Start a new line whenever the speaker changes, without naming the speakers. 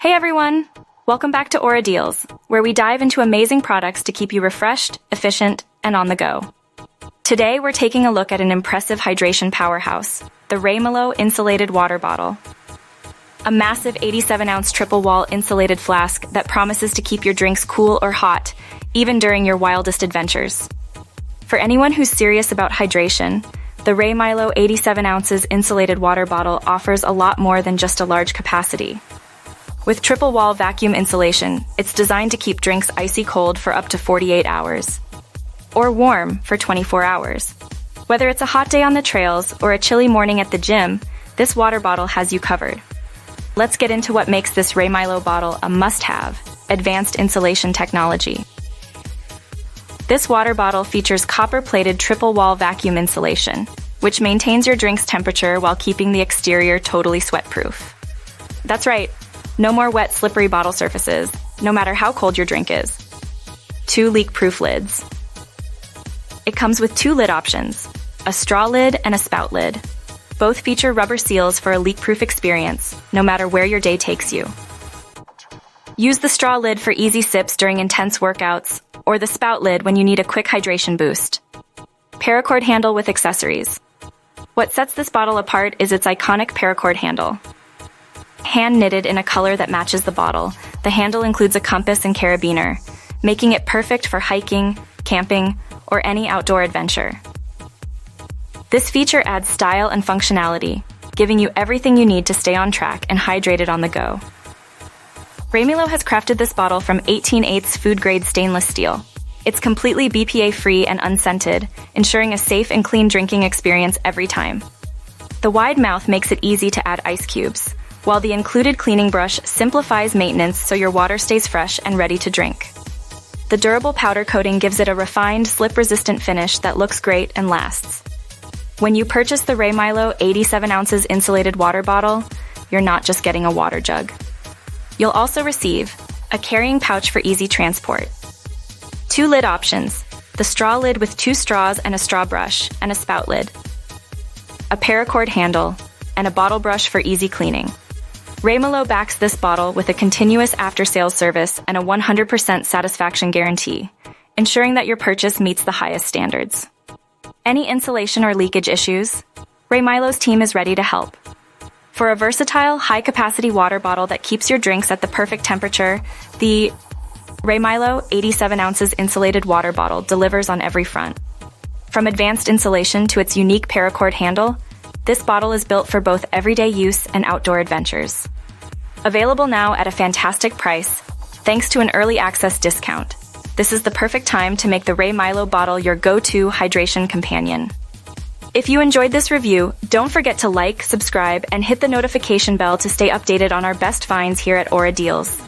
Hey everyone! Welcome back to Aura Deals, where we dive into amazing products to keep you refreshed, efficient, and on the go. Today we're taking a look at an impressive hydration powerhouse, the Raymylo Insulated Water Bottle. A massive 87-ounce triple-wall insulated flask that promises to keep your drinks cool or hot, even during your wildest adventures. For anyone who's serious about hydration, the Raymylo 87 ounces insulated water bottle offers a lot more than just a large capacity. With triple-wall vacuum insulation, it's designed to keep drinks icy cold for up to 48 hours. Or warm for 24 hours. Whether it's a hot day on the trails or a chilly morning at the gym, this water bottle has you covered. Let's get into what makes this Raymylo bottle a must-have: advanced insulation technology. This water bottle features copper-plated triple-wall vacuum insulation, which maintains your drink's temperature while keeping the exterior totally sweat-proof. That's right, no more wet, slippery bottle surfaces, no matter how cold your drink is. 2 leak-proof lids. It comes with 2 lid options, a straw lid and a spout lid. Both feature rubber seals for a leak-proof experience, no matter where your day takes you. Use the straw lid for easy sips during intense workouts, or the spout lid when you need a quick hydration boost. Paracord handle with accessories. What sets this bottle apart is its iconic paracord handle. Hand-knitted in a color that matches the bottle, the handle includes a compass and carabiner, making it perfect for hiking, camping, or any outdoor adventure. This feature adds style and functionality, giving you everything you need to stay on track and hydrated on the go. Raymylo has crafted this bottle from 18/8 food-grade stainless steel. It's completely BPA-free and unscented, ensuring a safe and clean drinking experience every time. The wide mouth makes it easy to add ice cubes, while the included cleaning brush simplifies maintenance so your water stays fresh and ready to drink. The durable powder coating gives it a refined, slip-resistant finish that looks great and lasts. When you purchase the Raymylo 87 ounces insulated water bottle, you're not just getting a water jug. You'll also receive a carrying pouch for easy transport, 2 lid options, the straw lid with 2 straws and a straw brush, and a spout lid, a paracord handle, and a bottle brush for easy cleaning. Raymylo backs this bottle with a continuous after-sales service and a 100% satisfaction guarantee, ensuring that your purchase meets the highest standards. Any insulation or leakage issues? Raymylo's team is ready to help. For a versatile, high-capacity water bottle that keeps your drinks at the perfect temperature, the Raymylo 87 ounces insulated water bottle delivers on every front. From advanced insulation to its unique paracord handle, this bottle is built for both everyday use and outdoor adventures. Available now at a fantastic price, thanks to an early access discount. This is the perfect time to make the Raymylo bottle your go-to hydration companion. If you enjoyed this review, don't forget to like, subscribe, and hit the notification bell to stay updated on our best finds here at Aura Deals.